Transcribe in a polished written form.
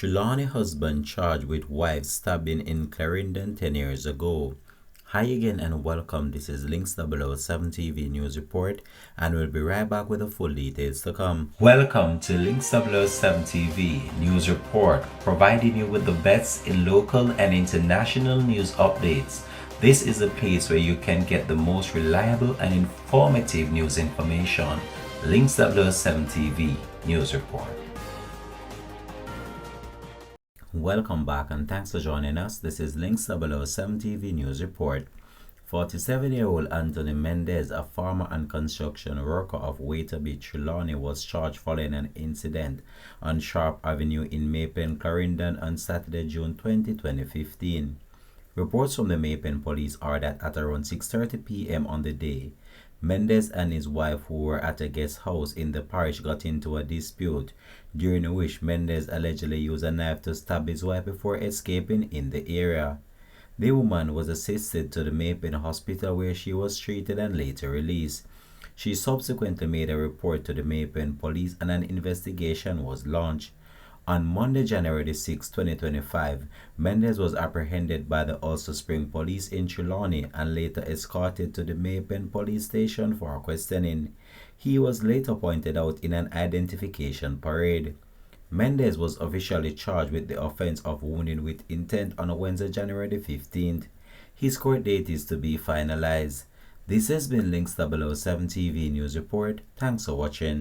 Trelawney husband charged with wife stabbing in Clarendon 10 years ago. Hi again and welcome. This is Links 007 TV News Report, and we'll be right back with the full details to come. Welcome to Links 007 TV News Report, providing you with the best in local and international news updates. This is a place where you can get the most reliable and informative news information. Links 007 TV News Report. Welcome back and thanks for joining us. This is Links 007 TV News Report. 47-year-old Anthony Mendez, a farmer and construction worker of Waiterby, Trelawney, was charged following an incident on Sharp Avenue in Maypen, Clarendon on Saturday, June 20, 2015. Reports from the Maypen police are that at around 6:30 p.m. on the day, Mendez and his wife, who were at a guest house in the parish, got into a dispute, during which Mendez allegedly used a knife to stab his wife before escaping in the area. The woman was assisted to the Maypen hospital where she was treated and later released. She subsequently made a report to the Maypen police and an investigation was launched. On Monday, January 6, 2025, Mendez was apprehended by the Ulster Spring Police in Trelawney and later escorted to the Maypen police station for questioning. He was later pointed out in an identification parade. Mendez was officially charged with the offense of wounding with intent on Wednesday, January 15th. His court date is to be finalized. This has been Links 007 TV News Report. Thanks for watching.